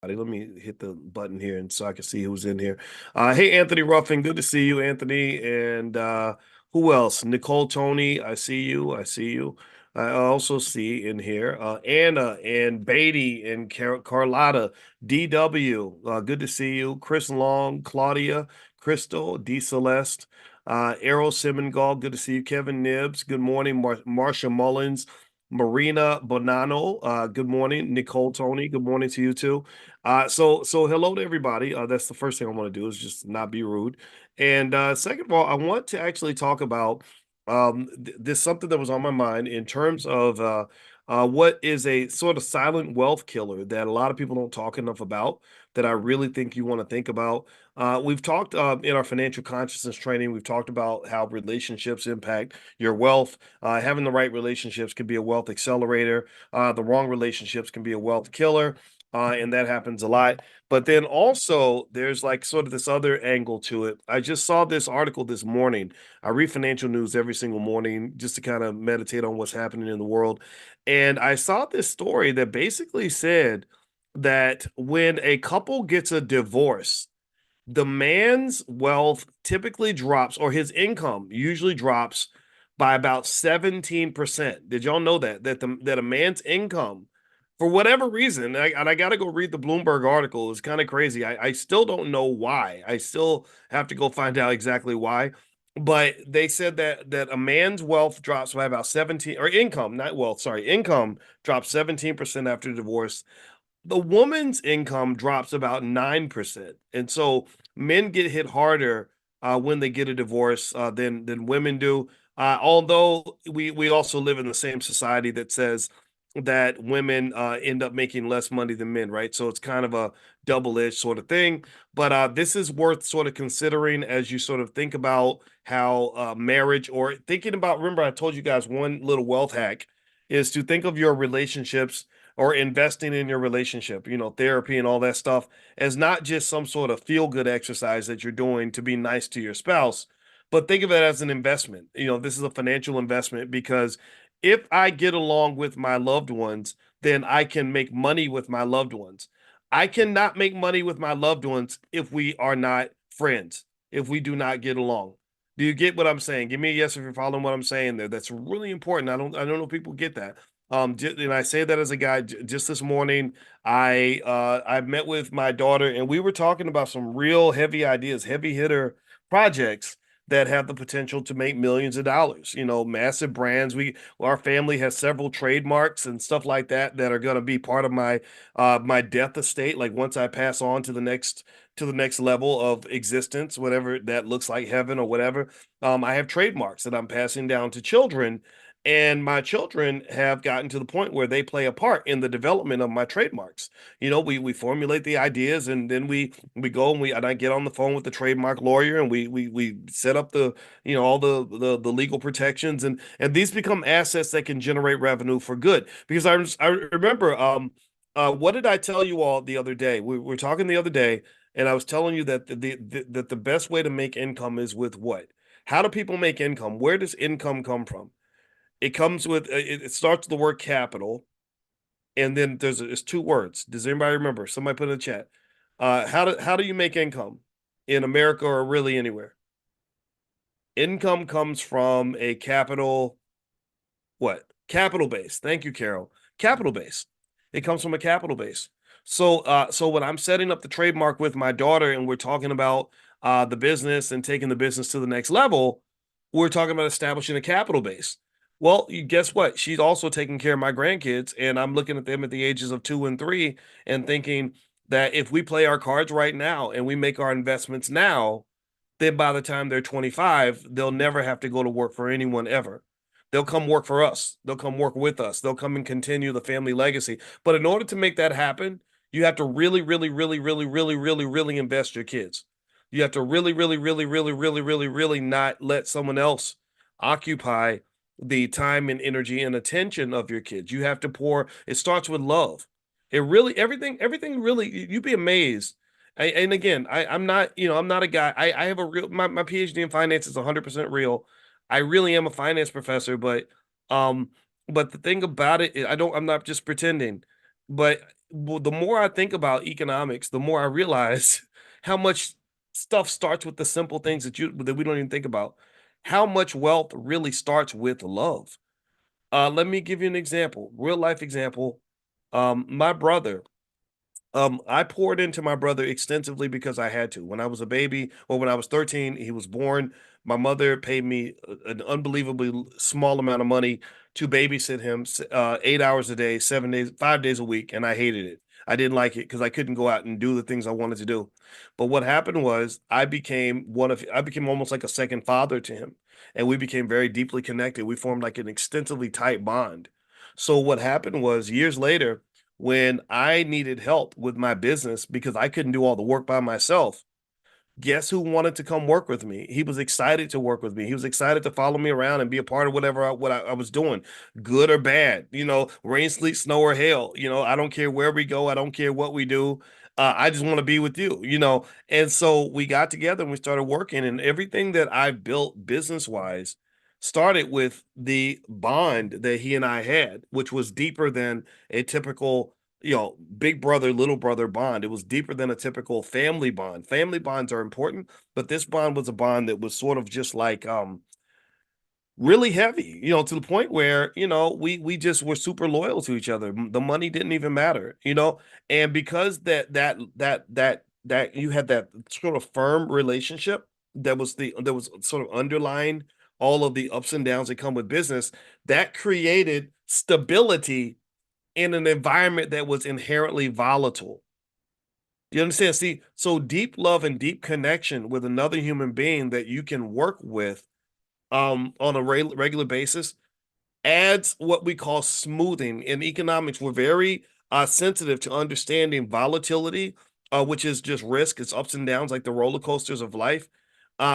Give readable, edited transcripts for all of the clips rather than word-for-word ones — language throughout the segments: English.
Let me hit the button here and so I can see who's in here. Hey, Anthony Ruffin, good to see you, Anthony. And who else? Nicole Tony, I see you. I see you. I also see in here Anna and Beatty and Carlotta, DW. Good to see you. Chris Long, Claudia, Crystal, D Celeste, Errol Simongal, good to see you. Kevin Nibbs, good morning. Marsha Mullins, Marina Bonanno, good morning. Nicole Tony, good morning to you too. So hello to everybody. That's the first thing I want to do is just not be rude. And second of all, I want to actually talk about this something that was on my mind in terms of what is a sort of silent wealth killer that a lot of people don't talk enough about. That I really think you want to think about. We've talked in our financial consciousness training. We've talked about how relationships impact your wealth. Having the right relationships can be a wealth accelerator. The wrong relationships can be a wealth killer, and that happens a lot. But then also, there's like sort of this other angle to it. I just saw this article this morning. I read financial news every single morning just to kind of meditate on what's happening in the world. And I saw this story that basically said that when a couple gets a divorce, the man's wealth typically drops, or his income usually drops by about 17%. Did y'all know that? That a man's income, for whatever reason, and I got to go read the Bloomberg article. It's kind of crazy. I still don't know why. I still have to go find out exactly why. But they said that a man's wealth drops by about 17, or income, not wealth, sorry, income drops 17% after divorce. The woman's income drops about 9%. And so men get hit harder when they get a divorce than women do. Although we also live in the same society that says that women end up making less money than men, right? So it's kind of a double-edged sort of thing. But this is worth sort of considering as you sort of think about how marriage, or thinking about, remember, I told you guys one little wealth hack is to think of your relationships or investing in your relationship, therapy and all that stuff, as not just some sort of feel good exercise that you're doing to be nice to your spouse, but think of it as an investment. This is a financial investment because if I get along with my loved ones, then I can make money with my loved ones. I cannot make money with my loved ones if we are not friends, if we do not get along. Do you get what I'm saying? Give me a yes if you're following what I'm saying there. That's really important. I don't know if people get that. And I say that as a guy. Just this morning, I met with my daughter, and we were talking about some real heavy ideas, heavy hitter projects that have the potential to make millions of dollars. Massive brands. Our family has several trademarks and stuff like that are going to be part of my death estate. Like once I pass on to the next level of existence, whatever that looks like, heaven or whatever. I have trademarks that I'm passing down to children, and my children have gotten to the point where they play a part in the development of my trademarks. We formulate the ideas, and then we go and I get on the phone with the trademark lawyer, and we set up all the legal protections, and these become assets that can generate revenue for good. Because I remember what did I tell you all the other day? We were talking the other day, and I was telling you that that the best way to make income is with what? How do people make income? Where does income come from? It comes with it starts with the word capital, and then it's two words. Does anybody remember? Somebody put in the chat. How do you make income in America or really anywhere? Income comes from a capital, what? Capital base. Thank you, Carol. Capital base. It comes from a capital base. So when I'm setting up the trademark with my daughter and we're talking about the business and taking the business to the next level, we're talking about establishing a capital base. Well, guess what? She's also taking care of my grandkids, and I'm looking at them at the ages of 2 and 3 and thinking that if we play our cards right now and we make our investments now, then by the time they're 25, they'll never have to go to work for anyone ever. They'll come work for us. They'll come work with us. They'll come and continue the family legacy. But in order to make that happen, you have to really, really, really, really, really, really, really invest your kids. You have to really, really, really, really, really, really, really not let someone else occupy the time and energy and attention of your kids. You have to pour. It starts with love. It really, everything really, you'd be amazed. And again, I'm not, I'm not a guy. I have a real, my PhD in finance is 100% real. I really am a finance professor, um, but the thing about it, I'm not just pretending. But the more I think about economics, the more I realize how much stuff starts with the simple things that we don't even think about. How much wealth really starts with love. Let me give you an example, real life example. My brother, I poured into my brother extensively because I had to. When I was a baby, or when I was 13, he was born. My mother paid me an unbelievably small amount of money to babysit him 8 hours a day, 7 days, 5 days a week, and I hated it. I didn't like it because I couldn't go out and do the things I wanted to do. But what happened was I became almost like a second father to him, and we became very deeply connected. We formed like an extensively tight bond. So what happened was years later when I needed help with my business because I couldn't do all the work by myself, guess who wanted to come work with me? He was excited to work with me. He was excited to follow me around and be a part of what I was doing, good or bad, rain, sleet, snow, or hail. I don't care where we go. I don't care what we do. I just want to be with you. And so we got together and we started working, and everything that I built business wise started with the bond that he and I had, which was deeper than a typical big brother, little brother bond. It was deeper than a typical family bond. Family bonds are important, but this bond was a bond that was sort of just like really heavy, to the point where, we just were super loyal to each other. The money didn't even matter. And because that you had that sort of firm relationship that was sort of underlying all of the ups and downs that come with business, that created stability in an environment that was inherently volatile. You understand? See, so deep love and deep connection with another human being that you can work with on a regular basis adds what we call smoothing. In economics, we're very sensitive to understanding volatility, which is just risk. It's ups and downs like the roller coasters of life.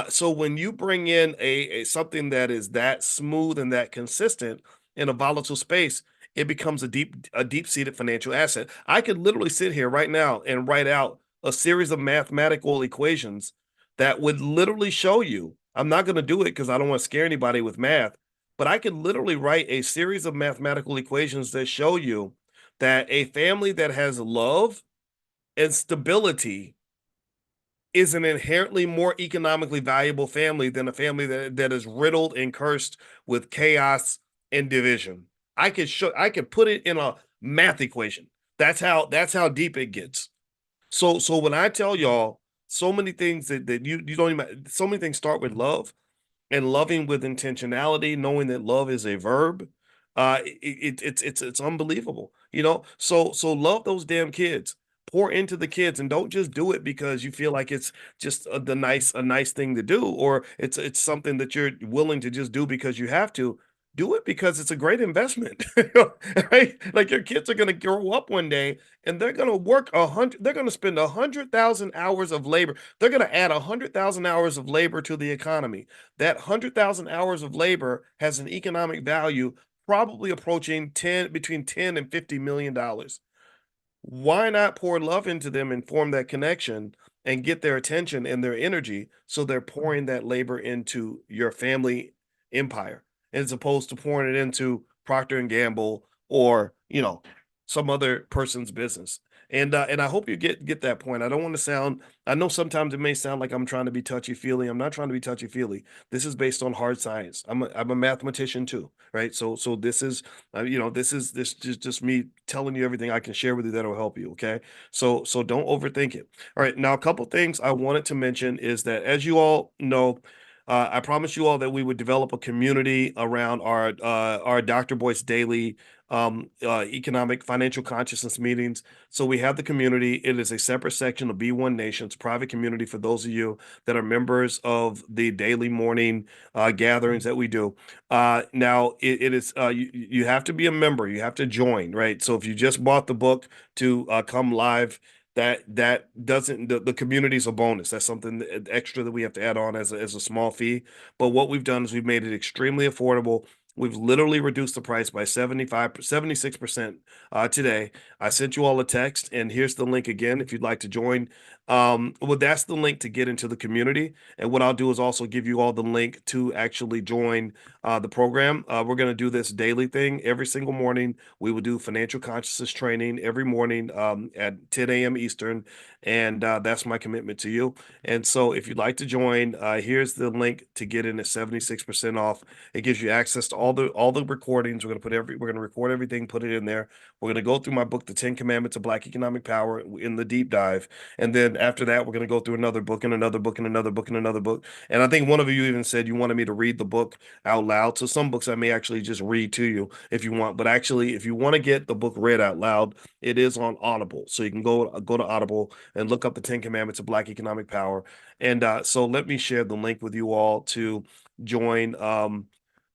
So when you bring in a something that is that smooth and that consistent in a volatile space, it becomes a deep seated financial asset. I could literally sit here right now and write out a series of mathematical equations that would literally show you. I'm not going to do it because I don't want to scare anybody with math, but I could literally write a series of mathematical equations that show you that a family that has love and stability is an inherently more economically valuable family than a family that is riddled and cursed with chaos and division. I could put it in a math equation. That's how deep it gets. So when I tell y'all so many things that you don't even so many things start with love and loving with intentionality, knowing that love is a verb, it's unbelievable. So love those damn kids. Pour into the kids, and don't just do it because you feel like it's just a nice thing to do, or it's something that you're willing to just do because you have to. Do it because it's a great investment, right? Like your kids are going to grow up one day and they're going to work 100. They're going to spend 100,000 hours of labor. They're going to add 100,000 hours of labor to the economy. That 100,000 hours of labor has an economic value probably approaching between 10 and 50 million dollars. Why not pour love into them and form that connection and get their attention and their energy so they're pouring that labor into your family empire as opposed to pouring it into Procter and Gamble or, some other person's business. And I hope you get that point. I don't want to sound I know sometimes it may sound like I'm trying to be touchy-feely. I'm not trying to be touchy-feely. This is based on hard science. I'm a mathematician too, right? So this is just me telling you everything I can share with you that'll help you. Okay, so don't overthink it. All right, now a couple things I wanted to mention is that as you all know, I promised you all that we would develop a community around our Dr. Boyce daily economic financial consciousness meetings. So we have the community. It is a separate section of B1 Nation. It's a private community for those of you that are members of the daily morning gatherings that we do. Now it is you have to be a member. You have to join, right? So if you just bought the book to come live, that doesn't the community is a bonus. That's something extra that we have to add on as a small fee. But what we've done is we've made it extremely affordable. We've literally reduced the price by 76% today. I sent you all a text, and here's the link again if you'd like to join. Well, that's the link to get into the community. And what I'll do is also give you all the link to actually join the program. We're going to do this daily thing every single morning. We will do financial consciousness training every morning at 10 a.m. Eastern. And that's my commitment to you. And so if you'd like to join, here's the link to get in at 76% off. It gives you access to all the recordings. We're gonna record everything, put it in there. We're gonna go through my book, The 10 Commandments of Black Economic Power, in the deep dive. And then after that, we're gonna go through another book and another book and another book and another book. And I think one of you even said you wanted me to read the book out loud. So some books I may actually just read to you if you want. But actually, if you want to get the book read out loud, it is on Audible. So you can go to Audible and look up the 10 Commandments of Black Economic Power. And so let me share the link with you all to join.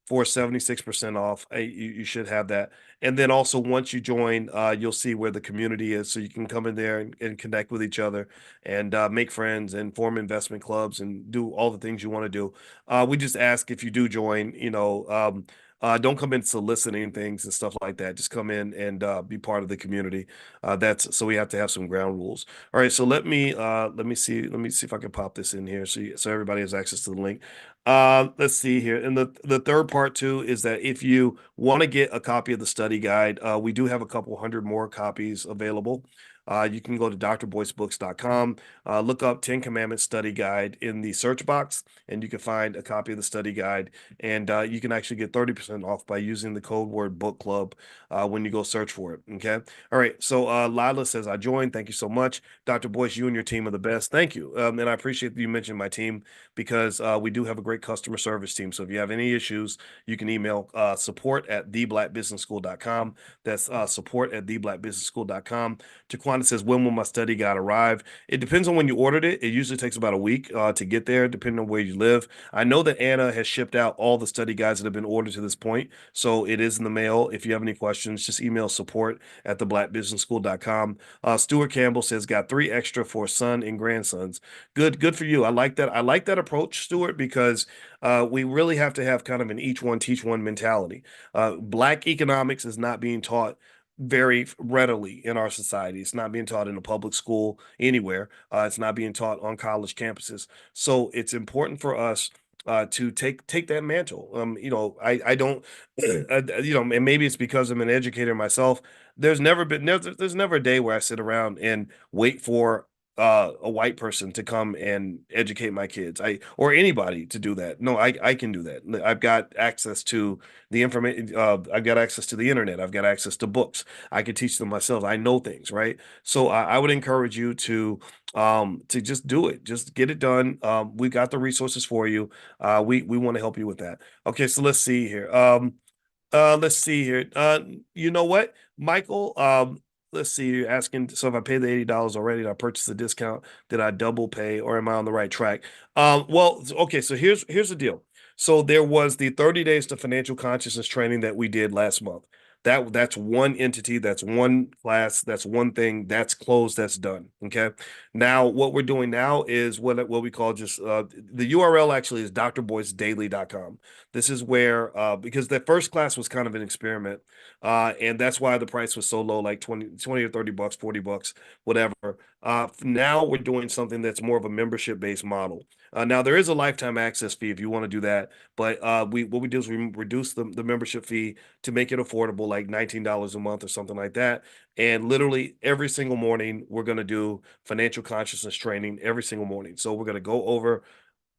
For 76% off. You should have that. And then also once you join, you'll see where the community is. So you can come in there and connect with each other and make friends and form investment clubs and do all the things you want to do. We just ask if you do join, don't come in soliciting things and stuff like that. Just come in and be part of the community. That's so we have to have some ground rules. All right, so let me see if I can pop this in here so everybody has access to the link. Let's see here. And the third part too is that if you want to get a copy of the study guide, we do have a couple hundred more copies available. You can go to drboycebooks.com, look up 10 Commandments Study Guide in the search box, and you can find a copy of the study guide. And you can actually get 30% off by using the code word book club when you go search for it. Okay. All right. So Lila says, I joined. Thank you so much. Dr. Boyce, you and your team are the best. Thank you. And I appreciate that you mentioned my team because we do have a great customer service team. So if you have any issues, you can email support@theblackbusinessschool.com. That's support@theblackbusinessschool.com. Taquana says, when will my study guide arrive? It depends on when you ordered it. It usually takes about a week to get there, depending on where you live. I know that Anna has shipped out all the study guides that have been ordered to this point. So it is in the mail. If you have any questions, just email support@theblackbusinessschool.com. Stuart Campbell says, got 3 extra for son and grandsons. Good for you. I like that. I like that approach, Stuart, because we really have to have kind of an each one teach one mentality. Black economics is not being taught very readily in our society. It's not being taught in a public school anywhere. It's not being taught on college campuses. So it's important for us to take that mantle. I don't, and maybe it's because I'm an educator myself. There's never a day where I sit around and wait for a white person to come and educate my kids. Or anybody to do that. No, I can do that. I've got access to the information. I've got access to the internet. I've got access to books. I can teach them myself. I know things, right? So I would encourage you to just do it. Just get it done. We've got the resources for you. We want to help you with that. Okay, so let's see here. Let's see here. You know what, Michael? Let's see. You're asking. So if I pay the $80 already, did I purchase a discount? Did I double pay, or am I on the right track? Well, okay. So here's the deal. So there was the 30 days to financial consciousness training that we did last month. That's one entity, that's one class, that's one thing, that's closed, that's done. Okay. Now, what we're doing now is what we call just the URL actually is drboycedaily.com. This is where because the first class was kind of an experiment, and that's why the price was so low, like 20 or 30 bucks, 40 bucks, whatever. Now we're doing something that's more of a membership based model. Now there is a lifetime access fee if you want to do that, but what we do is we reduce the membership fee to make it affordable, like $19 a month or something like that. And literally every single morning, we're going to do financial consciousness training every single morning. So we're going to go over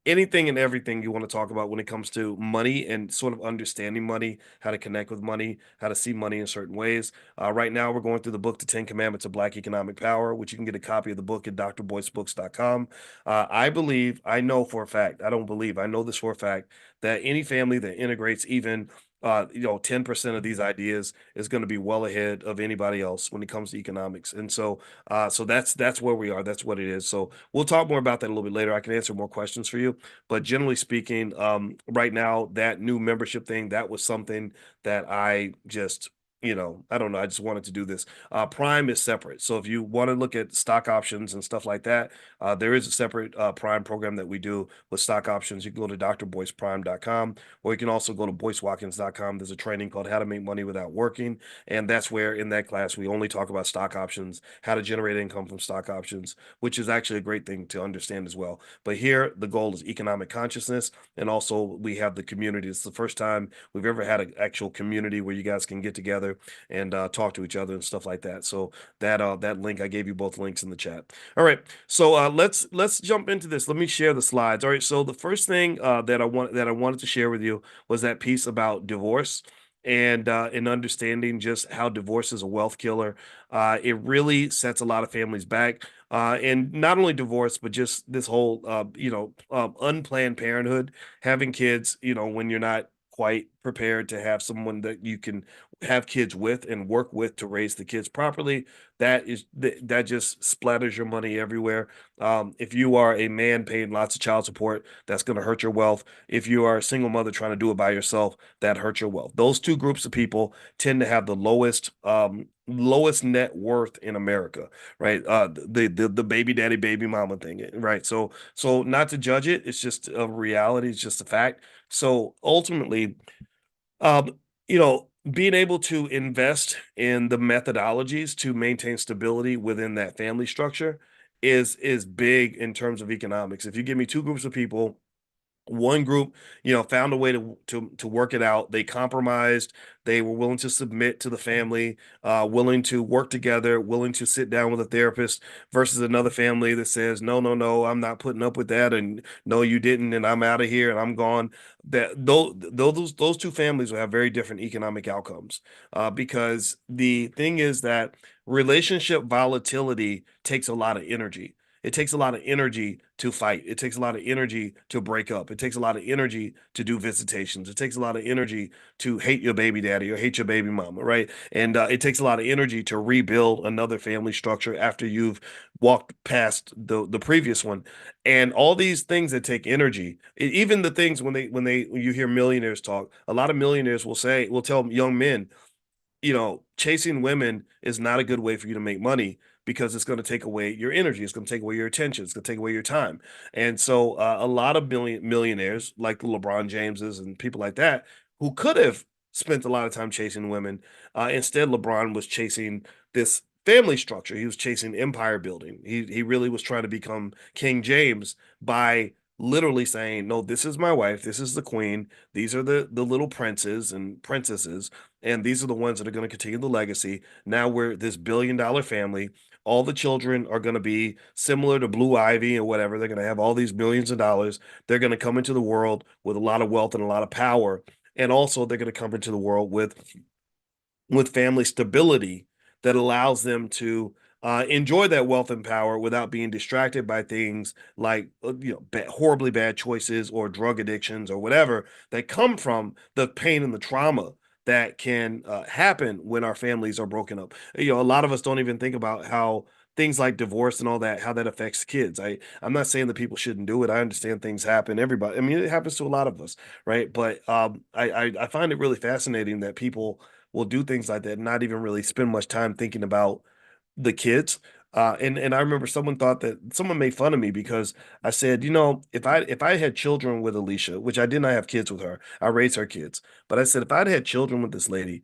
anything and everything you want to talk about when it comes to money and sort of understanding money, how to connect with money, how to see money in certain ways. Right now, we're going through the book, The 10 Commandments of Black Economic Power, which you can get a copy of the book at drboycebooks.com. I know for a fact, I don't believe, I know this for a fact, that any family that integrates even 10% of these ideas is going to be well ahead of anybody else when it comes to economics. And so that's where we are. That's what it is. So we'll talk more about that a little bit later. I can answer more questions for you, but generally speaking, right now that new membership thing, that was something that I just I don't know. I just wanted to do this. Prime is separate. So if you want to look at stock options and stuff like that, there is a separate Prime program that we do with stock options. You can go to drboyceprime.com, or you can also go to boycewatkins.com. There's a training called How to Make Money Without Working. And that's where in that class, we only talk about stock options, how to generate income from stock options, which is actually a great thing to understand as well. But here, the goal is economic consciousness. And also, we have the community. It's the first time we've ever had an actual community where you guys can get together and talk to each other and stuff like that. So that link, I gave you both links in the chat. All right, so let's jump into this. Let me share the slides. All right, so the first thing that I wanted to share with you was that piece about divorce and understanding just how divorce is a wealth killer. It really sets a lot of families back. And not only divorce, but just this whole, unplanned parenthood, having kids, when you're not quite prepared to have someone that you can have kids with and work with to raise the kids properly. That just splatters your money everywhere. If you are a man paying lots of child support, that's going to hurt your wealth. If you are a single mother trying to do it by yourself, that hurts your wealth. Those two groups of people tend to have the lowest net worth in America, right? The baby daddy, baby mama thing, right? So not to judge it, it's just a reality, it's just a fact. So ultimately, um, being able to invest in the methodologies to maintain stability within that family structure is big in terms of economics. If you give me two groups of people, one group, found a way to work it out. They compromised. They were willing to submit to the family, willing to work together, willing to sit down with a therapist, versus another family that says, no, no, no, I'm not putting up with that, and no, you didn't, and I'm out of here and I'm gone. That those two families will have very different economic outcomes, because the thing is that relationship volatility takes a lot of energy. It takes a lot of energy to fight. It takes a lot of energy to break up. It takes a lot of energy to do visitations. It takes a lot of energy to hate your baby daddy or hate your baby mama, right? And it takes a lot of energy to rebuild another family structure after you've walked past the previous one. And all these things that take energy, even the things when you hear millionaires talk, a lot of millionaires will tell young men, chasing women is not a good way for you to make money, because it's going to take away your energy. It's going to take away your attention. It's going to take away your time. And so a lot of millionaires like the LeBron Jameses and people like that, who could have spent a lot of time chasing women, instead LeBron was chasing this family structure. He was chasing empire building. He really was trying to become King James by literally saying, no, this is my wife, this is the queen, these are the little princes and princesses, and these are the ones that are going to continue the legacy. Now we're this billion-dollar family. All the children are going to be similar to Blue Ivy or whatever. They're going to have all these millions of dollars. They're going to come into the world with a lot of wealth and a lot of power. And also, they're going to come into the world with family stability that allows them to enjoy that wealth and power without being distracted by things like horribly bad choices or drug addictions or whatever that come from the pain and the trauma that can happen when our families are broken up. A lot of us don't even think about how things like divorce and all that, how that affects kids. I'm not saying that people shouldn't do it. I understand things happen. Everybody, I mean, it happens to a lot of us, right? But I find it really fascinating that people will do things like that and not even really spend much time thinking about the kids. And I remember someone made fun of me because I said, if I had children with Alicia, which I did not have kids with her, I raised her kids, but I said if I'd had children with this lady,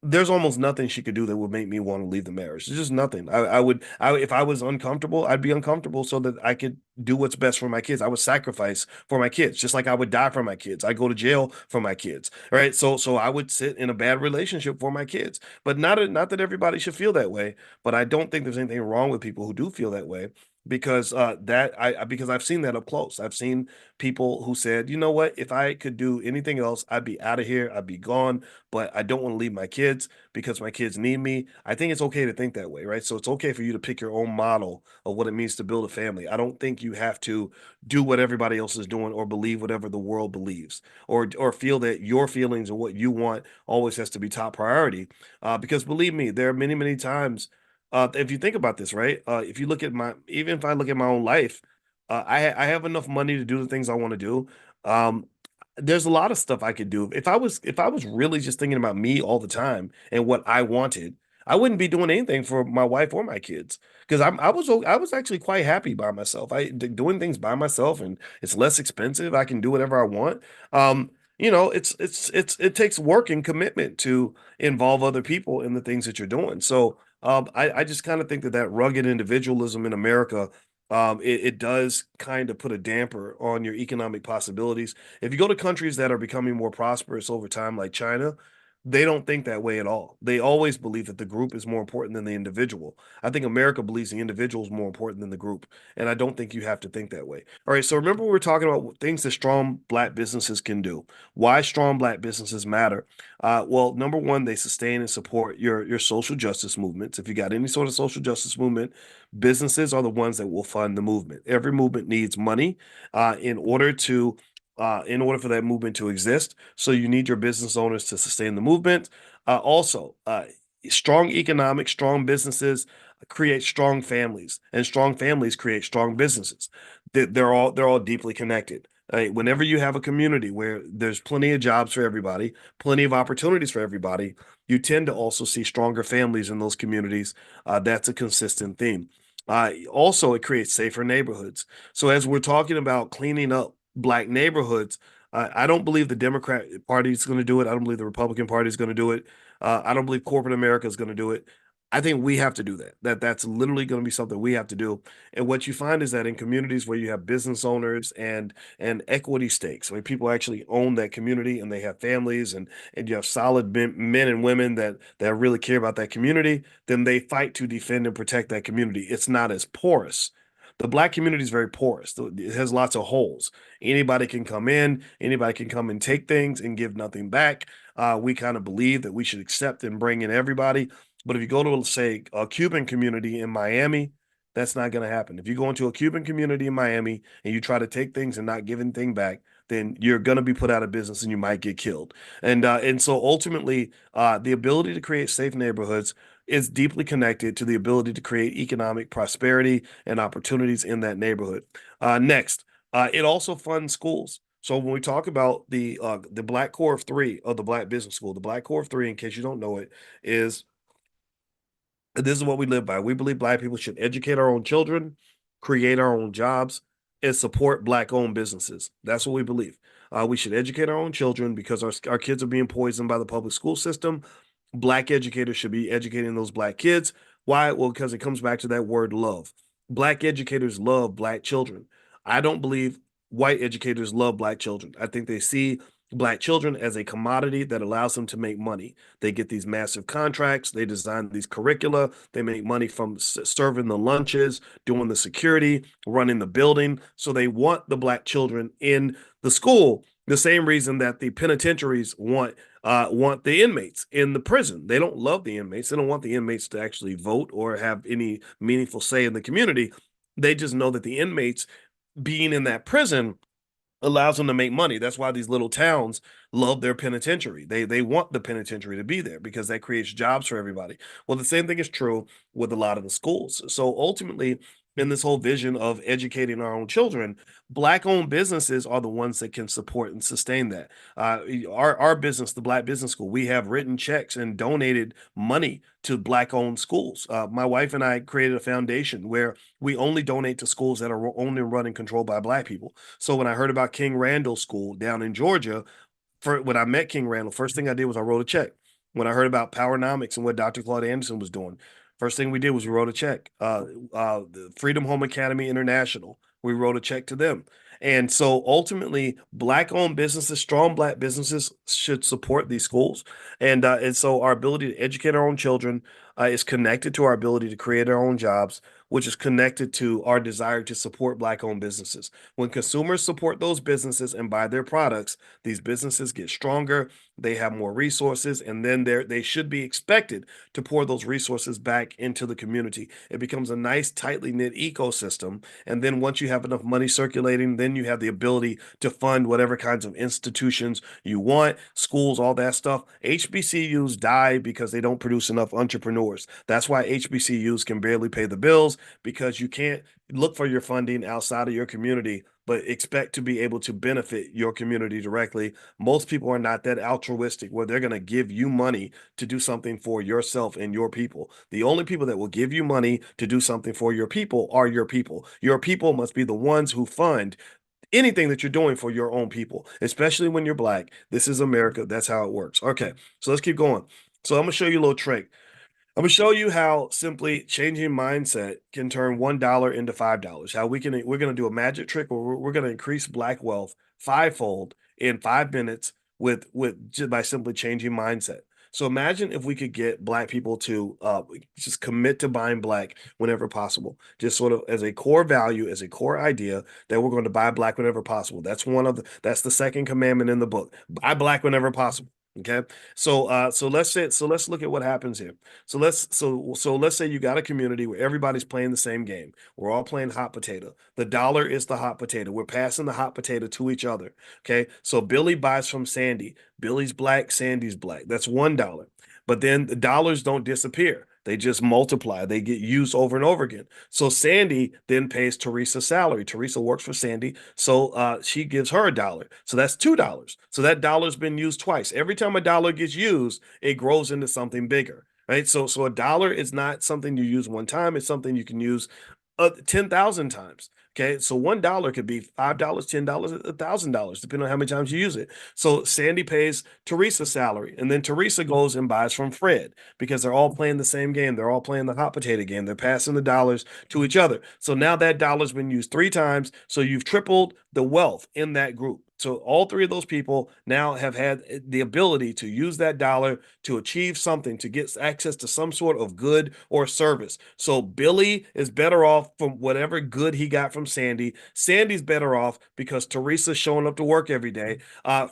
there's almost nothing she could do that would make me want to leave the marriage. There's just nothing. If I was uncomfortable, I'd be uncomfortable so that I could do what's best for my kids. I would sacrifice for my kids, just like I would die for my kids. I go to jail for my kids. All right. So I would sit in a bad relationship for my kids. But not that everybody should feel that way. But I don't think there's anything wrong with people who do feel that way, because because I've seen that up close. I've seen people who said, you know what, if I could do anything else, I'd be out of here. I'd be gone, but I don't want to leave my kids because my kids need me. I think it's okay to think that way, right? So it's okay for you to pick your own model of what it means to build a family. I don't think you have to do what everybody else is doing or believe whatever the world believes, or feel that your feelings and what you want always has to be top priority. Because believe me, there are many times. If you think about this, right? If you look at even if I look at my own life, I have enough money to do the things I want to do. Um, there's a lot of stuff I could do. If I was really just thinking about me all the time and what I wanted, I wouldn't be doing anything for my wife or my kids because I was actually quite happy by myself. Doing things by myself and it's less expensive. I can do whatever I want. Um, it takes work and commitment to involve other people in the things that you're doing. So I just kind of think that that rugged individualism in America, it does kind of put a damper on your economic possibilities. If you go to countries that are becoming more prosperous over time, like China, they don't think that way at all. They always believe that the group is more important than the individual. I think America believes the individual is more important than the group, and I don't think you have to think that way. All right, so remember we were talking about things that strong black businesses can do. Why strong black businesses matter? Well, number one, they sustain and support your social justice movements. If you got any sort of social justice movement, businesses are the ones that will fund the movement. Every movement needs money in order to in order for that movement to exist. So you need your business owners to sustain the movement. Also, strong economics, strong businesses create strong families, and strong families create strong businesses. They're all deeply connected. Whenever you have a community where there's plenty of jobs for everybody, plenty of opportunities for everybody, you tend to also see stronger families in those communities. That's a consistent theme. Also, it creates safer neighborhoods. So, as we're talking about cleaning up black neighborhoods, I don't believe the Democrat Party is going to do it. I don't believe the Republican Party is going to do it. I don't believe corporate America is going to do it. I think we have to do that. That's literally going to be something we have to do. And what you find is that in communities where you have business owners and equity stakes, where people actually own that community and they have families and you have solid men and women that really care about that community, then they fight to defend and protect that community. It's not as porous. The black community is very porous. It has lots of holes. Anybody can come in, anybody can come and take things and give nothing back. We kind of believe that we should accept and bring in everybody. But if you go to, say, a Cuban community in Miami, that's not going to happen. If you go into a Cuban community in Miami and you try to take things and not give anything back, then you're going to be put out of business and you might get killed. And so ultimately, the ability to create safe neighborhoods is deeply connected to the ability to create economic prosperity and opportunities in that neighborhood. Next, it also funds schools. So when we talk about the Black Core of Three of the Black Business School, the Black Core of Three, in case you don't know it, is this is what we live by. We believe black people should educate our own children, create our own jobs, and support black owned businesses. That's what we believe. We should educate our own children because our kids are being poisoned by the public school system. Black educators should be educating those black kids. Why? Well, because it comes back to that word love. Black educators love black children. I don't believe white educators love black children. I think they see black children as a commodity that allows them to make money. They get these massive contracts, they design these curricula, they make money from serving the lunches, doing the security, running the building. So they want the black children in the school. The same reason that the penitentiaries want the inmates in the prison. They don't love the inmates. They don't want the inmates to actually vote or have any meaningful say in the community. They just know that the inmates being in that prison allows them to make money. That's why these little towns love their penitentiary. They want the penitentiary to be there because that creates jobs for everybody. Well, the same thing is true with a lot of the schools. So ultimately, in this whole vision of educating our own children, black-owned businesses are the ones that can support and sustain that. Our business, the Black Business School, we have written checks and donated money to black-owned schools. My wife and I created a foundation where we only donate to schools that are owned and run and controlled by black people. So when I heard about King Randall School down in Georgia, when I met King Randall, first thing I did was I wrote a check. When I heard about Powernomics and what Dr. Claude Anderson was doing, first thing we did was we wrote a check. The Freedom Home Academy International, we wrote a check to them. And so ultimately, black-owned businesses, strong black businesses should support these schools. And so our ability to educate our own children is connected to our ability to create our own jobs, which is connected to our desire to support black-owned businesses. When consumers support those businesses and buy their products, these businesses get stronger, they have more resources, and then they should be expected to pour those resources back into the community. It becomes a nice, tightly knit ecosystem. And then once you have enough money circulating, then you have the ability to fund whatever kinds of institutions you want, schools, all that stuff. HBCUs die because they don't produce enough entrepreneurs. That's why HBCUs can barely pay the bills because you can't look for your funding outside of your community but expect to be able to benefit your community directly. Most people are not that altruistic where they're going to give you money to do something for yourself and your people. The only people that will give you money to do something for your people are your people. Your people must be the ones who fund anything that you're doing for your own people, especially when you're black. This is America. That's how it works. Okay, so let's keep going. So I'm gonna show you a little trick. I'm gonna show you how simply changing mindset can turn $1 into $5. How we're gonna do a magic trick where we're gonna increase black wealth fivefold in 5 minutes with just by simply changing mindset. So imagine if we could get black people to just commit to buying black whenever possible, just sort of as a core value, as a core idea that we're going to buy black whenever possible. That's the second commandment in the book. Buy black whenever possible. Okay. So let's look at what happens here. So let's say you got a community where everybody's playing the same game. We're all playing hot potato. The dollar is the hot potato. We're passing the hot potato to each other. Okay. So Billy buys from Sandy. Billy's black, Sandy's black. That's $1. But then the dollars don't disappear. They just multiply. They get used over and over again. So Sandy then pays Teresa's salary. Teresa works for Sandy, so she gives her $1. So that's $2. So that dollar's been used twice. Every time a dollar gets used, it grows into something bigger, right? So a dollar is not something you use one time. It's something you can use 10,000 times. Okay, so $1 could be $5, $10, $1,000, depending on how many times you use it. So Sandy pays Teresa's salary, and then Teresa goes and buys from Fred because they're all playing the same game. They're all playing the hot potato game. They're passing the dollars to each other. So now that dollar's been used 3 times. So you've tripled the wealth in that group. So all 3 of those people now have had the ability to use that dollar to achieve something, to get access to some sort of good or service. So Billy is better off from whatever good he got from Sandy. Sandy's better off because Teresa's showing up to work every day.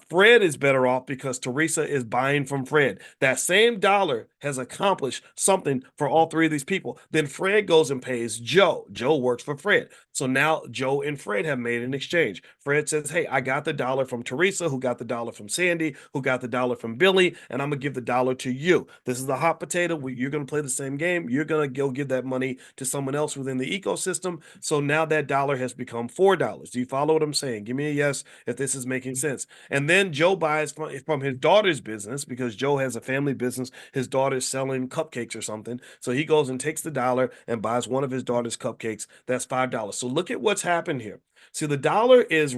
Fred is better off because Teresa is buying from Fred. That same dollar has accomplished something for all 3 of these people. Then Fred goes and pays Joe. Joe works for Fred. So now Joe and Fred have made an exchange. Fred says, "Hey, I got the dollar from Teresa, who got the dollar from Sandy, who got the dollar from Billy, and I'm gonna give the dollar to you. This is the hot potato. You're gonna play the same game. You're gonna go give that money to someone else within the ecosystem. So now that dollar has become $4. Do you follow what I'm saying? Give me a yes if this is making sense." And then Joe buys from his daughter's business because Joe has a family business. His daughter's selling cupcakes or something. So he goes and takes the dollar and buys one of his daughter's cupcakes. That's $5. So look at what's happened here. See, the dollar is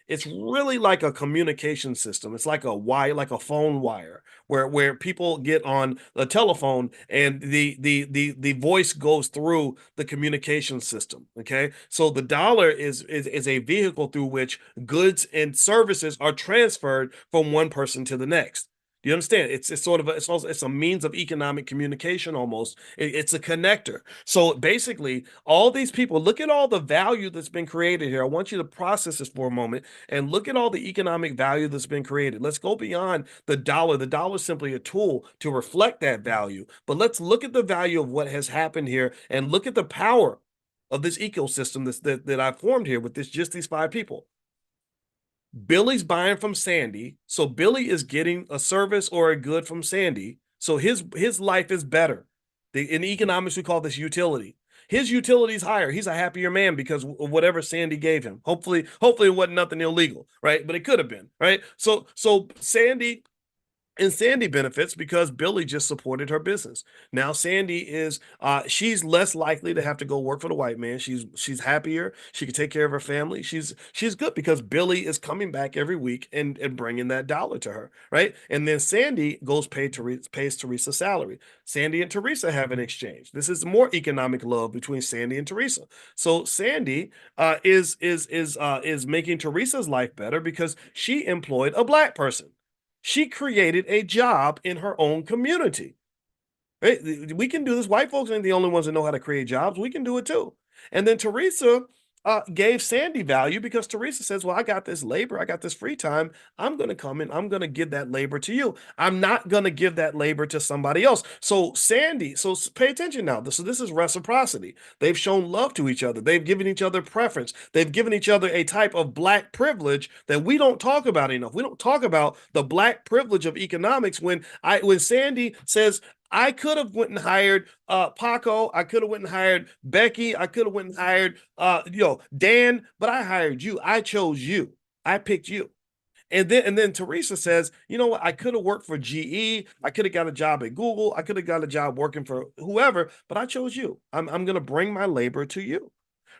it's really like a communication system. It's like a wire, like a phone wire, where people get on a telephone and the voice goes through the communication system. Okay. So the dollar is a vehicle through which goods and services are transferred from one person to the next. Do you understand? It's sort of it's a means of economic communication almost. It's a connector. So basically, all these people, look at all the value that's been created here. I want you to process this for a moment and look at all the economic value that's been created. Let's go beyond the dollar. The dollar is simply a tool to reflect that value. But let's look at the value of what has happened here and look at the power of this ecosystem that I've formed here with just these 5 people. Billy's buying from Sandy, so Billy is getting a service or a good from Sandy. So his life is better. In economics, we call this utility. His utility is higher. He's a happier man because of whatever Sandy gave him. Hopefully it wasn't nothing illegal, right? But it could have been, right? So Sandy benefits because Billy just supported her business. Now Sandy is she's less likely to have to go work for the white man. She's happier. She can take care of her family. She's good because Billy is coming back every week and bringing that dollar to her, right? And then Sandy pays Teresa's salary. Sandy and Teresa have an exchange. This is more economic love between Sandy and Teresa. So Sandy is making Teresa's life better because she employed a black person. She created a job in her own community. Right? We can do this. White folks ain't the only ones that know how to create jobs. We can do it too. And then Teresa gave Sandy value because Teresa says, "Well, I got this labor, I got this free time. I'm going to come and I'm going to give that labor to you. I'm not going to give that labor to somebody else." So pay attention now. So this is reciprocity. They've shown love to each other. They've given each other preference. They've given each other a type of black privilege that we don't talk about enough. We don't talk about the black privilege of economics when Sandy says, I could have went and hired Paco. I could have went and hired Becky. I could have went and hired Dan, but I hired you. I chose you. I picked you. And then Teresa says, you know what? I could have worked for GE. I could have got a job at Google. I could have got a job working for whoever, but I chose you. I'm going to bring my labor to you.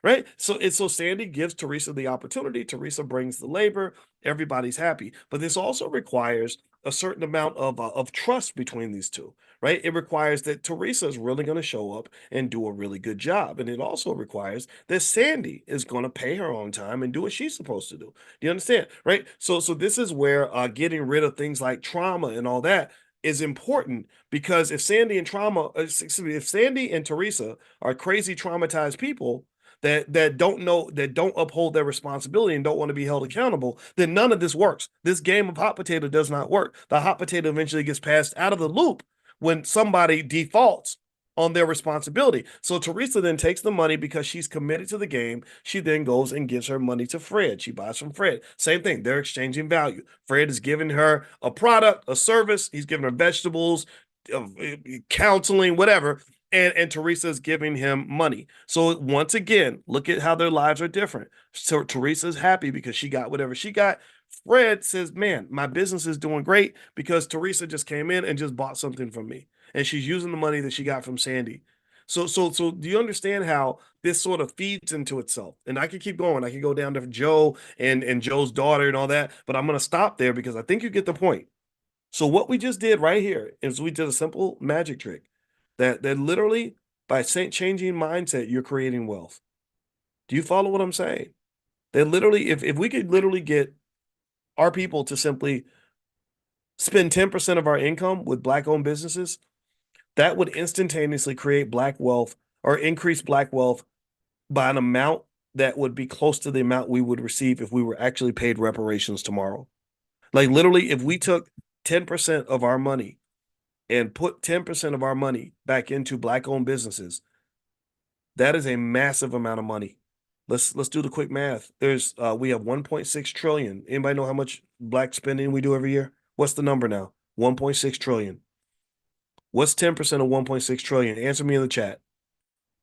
Right. So Sandy gives Teresa the opportunity. Teresa brings the labor. Everybody's happy. But this also requires a certain amount of trust between these two. Right. It requires that Teresa is really going to show up and do a really good job. And it also requires that Sandy is going to pay her on time and do what she's supposed to do. Do you understand? Right. So this is where getting rid of things like trauma and all that is important, because if Sandy and Teresa are crazy traumatized people that don't uphold their responsibility and don't want to be held accountable, then none of this works. This game of hot potato does not work. The hot potato eventually gets passed out of the loop when somebody defaults on their responsibility. So Teresa then takes the money because she's committed to the game. She then goes and gives her money to Fred. She buys from Fred. Same thing. They're exchanging value. Fred is giving her a product, a service. He's giving her vegetables, counseling, whatever. And Teresa's giving him money. So once again, look at how their lives are different. So Teresa's happy because she got whatever she got. Fred says, man, my business is doing great because Teresa just came in and just bought something from me. And she's using the money that she got from Sandy. So do you understand how this sort of feeds into itself? And I could keep going. I could go down to Joe and Joe's daughter and all that, but I'm going to stop there because I think you get the point. So what we just did right here is we did a simple magic trick that literally by changing mindset, you're creating wealth. Do you follow what I'm saying? That literally, if we could literally get our people to simply spend 10% of our income with black owned businesses, that would instantaneously create black wealth or increase black wealth by an amount that would be close to the amount we would receive if we were actually paid reparations tomorrow. Like literally, if we took 10% of our money and put 10% of our money back into black owned businesses, that is a massive amount of money. Let's do the quick math. We have 1.6 trillion. Anybody know how much black spending we do every year? What's the number now? 1.6 trillion. What's 10% of 1.6 trillion? Answer me in the chat.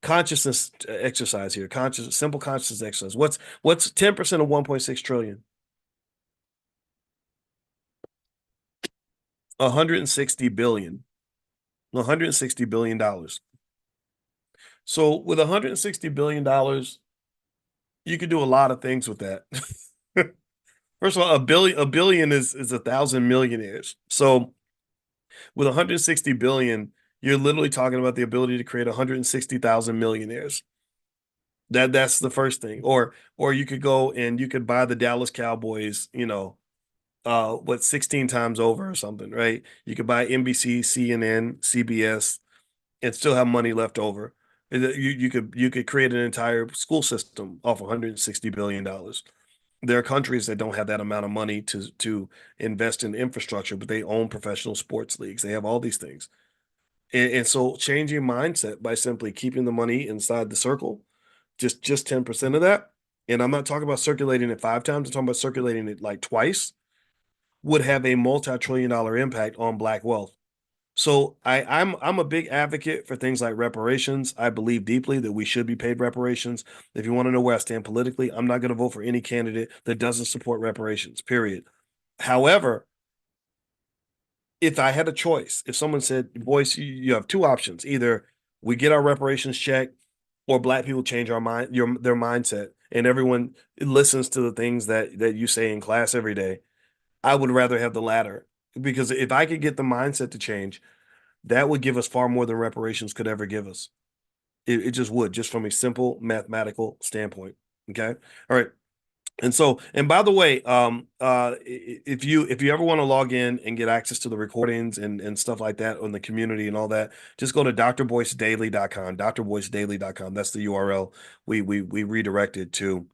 Consciousness exercise here. Simple consciousness exercise. What's 10% of 1.6 trillion? 160 billion. $160 billion. So with $160 billion, you could do a lot of things with that. First of all, a billion is 1,000 millionaires. So with 160 billion, you're literally talking about the ability to create 160,000 millionaires. That's the first thing. Or you could go and you could buy the Dallas Cowboys, 16 times over or something, right? You could buy NBC, CNN, CBS, and still have money left over. You could create an entire school system off $160 billion. There are countries that don't have that amount of money to invest in infrastructure, but they own professional sports leagues. They have all these things. And so changing mindset by simply keeping the money inside the circle, just 10% of that. And I'm not talking about circulating it 5 times, I'm talking about circulating it like twice, would have a multi-trillion-dollar impact on black wealth. So I'm a big advocate for things like reparations. I believe deeply that we should be paid reparations. If you want to know where I stand politically, I'm not going to vote for any candidate that doesn't support reparations, period. However, if I had a choice, if someone said, Boyce, you have two options. Either we get our reparations checked or black people change their mindset and everyone listens to the things that you say in class every day. I would rather have the latter, because if I could get the mindset to change, that would give us far more than reparations could ever give us. It just would, just from a simple mathematical standpoint. Okay. All right. And by the way, if you ever want to log in and get access to the recordings and stuff like that on the community and all that, just go to drboycedaily.com, drboycedaily.com. That's the URL we redirected to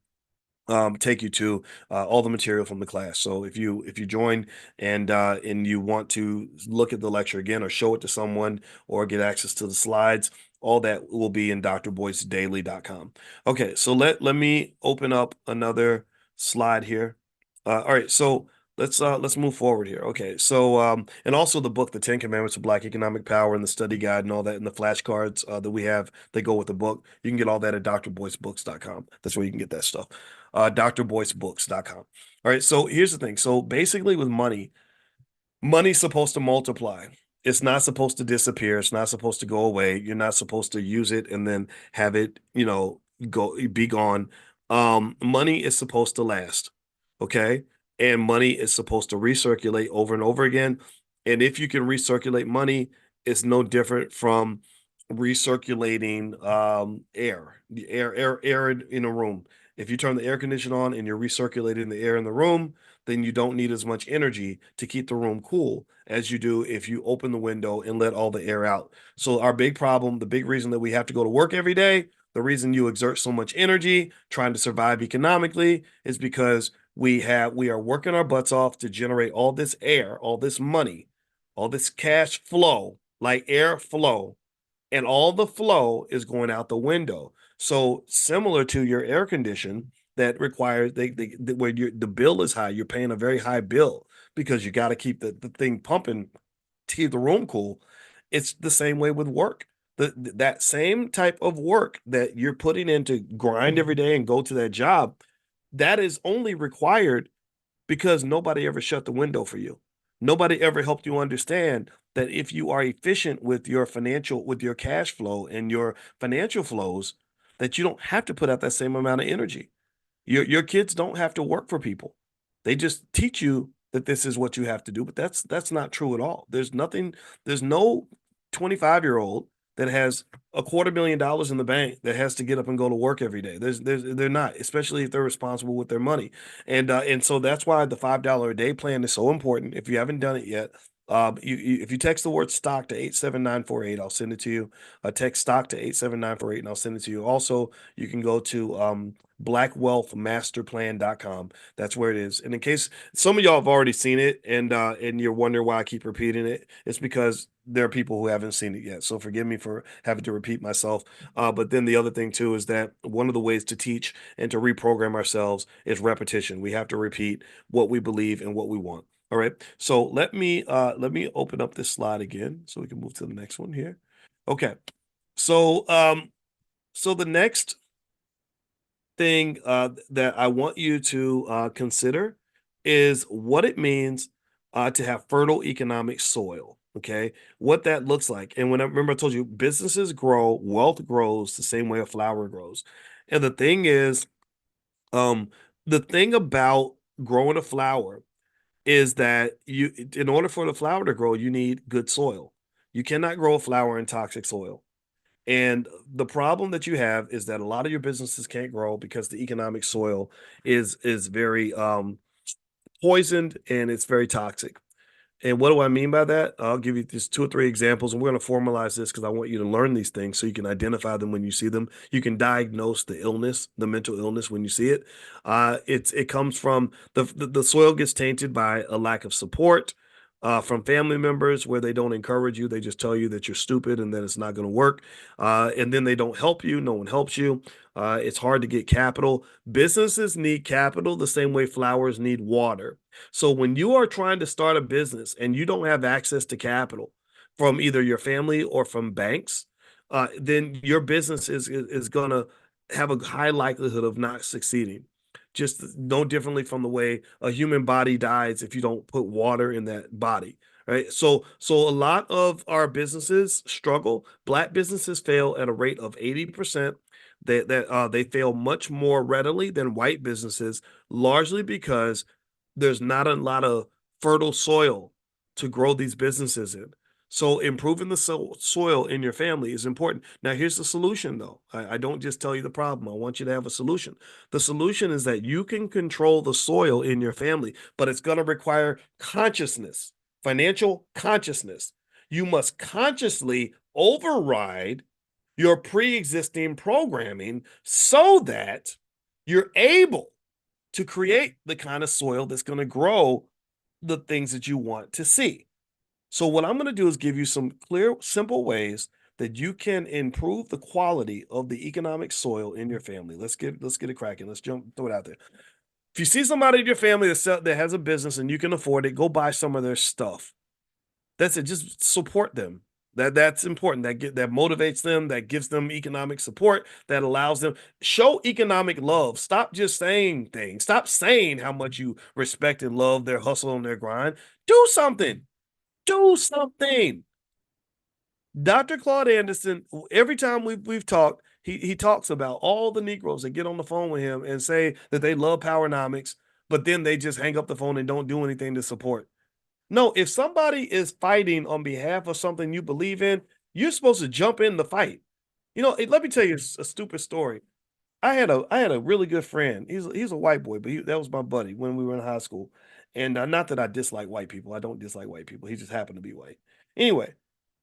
take you to all the material from the class. So if you join and you want to look at the lecture again or show it to someone or get access to the slides, all that will be in drboycedaily.com. Okay, so let me open up another slide here. All right, so let's move forward here. Okay, so and also the book, The Ten Commandments of Black Economic Power, and the study guide and all that, and the flashcards that we have that go with the book. You can get all that at drboycebooks.com. That's where you can get that stuff. Drboycebooks.com. All right, so here's the thing. So basically, with money, money's supposed to multiply. It's not supposed to disappear. It's not supposed to go away. You're not supposed to use it and then have it, go be gone. Money is supposed to last. Okay. And money is supposed to recirculate over and over again. And if you can recirculate money, it's no different from recirculating the air in a room. If you turn the air conditioner on and you're recirculating the air in the room, then you don't need as much energy to keep the room cool as you do if you open the window and let all the air out. So our big problem, the big reason that we have to go to work every day, the reason you exert so much energy trying to survive economically is because we are working our butts off to generate all this air, all this money, all this cash flow, like air flow, and all the flow is going out the window. So similar to your air condition that requires where the bill is high, you're paying a very high bill because you got to keep the thing pumping to keep the room cool. It's the same way with work. That same type of work that you're putting in to grind every day and go to that job, that is only required because nobody ever shut the window for you. Nobody ever helped you understand that if you are efficient with with your cash flow and your financial flows, that you don't have to put out that same amount of energy. Your kids don't have to work for people. They just teach you that this is what you have to do, but that's not true at all. There's no 25-year-old that has $250,000 in the bank that has to get up and go to work every day. They're not, especially if they're responsible with their money. And so that's why the $5 a day plan is so important. If you haven't done it yet, if you text the word stock to 87948, I'll send it to you. Text stock to 87948 and I'll send it to you. Also, you can go to blackwealthmasterplan.com. That's where it is. And in case some of y'all have already seen it and you're wondering why I keep repeating it, it's because there are people who haven't seen it yet. So forgive me for having to repeat myself. But then the other thing too is that one of the ways to teach and to reprogram ourselves is repetition. We have to repeat what we believe and what we want. All right. So let me open up this slide again so we can move to the next one here. Okay. So so the next thing that I want you to consider is what it means to have fertile economic soil. Okay, what that looks like. And when I remember, I told you businesses grow, wealth grows the same way a flower grows. And the thing is, um, the thing about growing a flower is that in order for the flower to grow, you need good soil. You cannot grow a flower in toxic soil. And the problem that you have is that a lot of your businesses can't grow because the economic soil is very poisoned and it's very toxic. And what do I mean by that? I'll give you just two or three examples, and we're going to formalize this because I want you to learn these things so you can identify them when you see them. You can diagnose the illness, the mental illness when you see it. It comes from the soil gets tainted by a lack of support from family members where they don't encourage you. They just tell you that you're stupid and that it's not going to work. And then they don't help you. No one helps you. It's hard to get capital. Businesses need capital the same way flowers need water. So when you are trying to start a business and you don't have access to capital from either your family or from banks, then your business is going to have a high likelihood of not succeeding. Just no differently from the way a human body dies if you don't put water in that body, right? So a lot of our businesses struggle. Black businesses fail at a rate of 80%. They fail much more readily than white businesses, largely because there's not a lot of fertile soil to grow these businesses in. So improving the soil in your family is important. Now, here's the solution, though. I don't just tell you the problem. I want you to have a solution. The solution is that you can control the soil in your family, but it's going to require consciousness, financial consciousness. You must consciously override your pre-existing programming so that you're able to create the kind of soil that's going to grow the things that you want to see. So what I'm going to do is give you some clear, simple ways that you can improve the quality of the economic soil in your family. Let's get it cracking. Let's throw it out there. If you see somebody in your family that has a business and you can afford it, go buy some of their stuff. That's it. Just support them. That's important. That motivates them. That gives them economic support. That allows them show economic love. Stop just saying things. Stop saying how much you respect and love their hustle and their grind. Do something. Do something. Dr. Claude Anderson, every time we've talked, he talks about all the Negroes that get on the phone with him and say that they love Powernomics, but then they just hang up the phone and don't do anything to support. No, if somebody is fighting on behalf of something you believe in, you're supposed to jump in the fight. Let me tell you a stupid story. I had a really good friend. He's a white boy, but that was my buddy when we were in high school. And not that I dislike white people. I don't dislike white people. He just happened to be white. Anyway,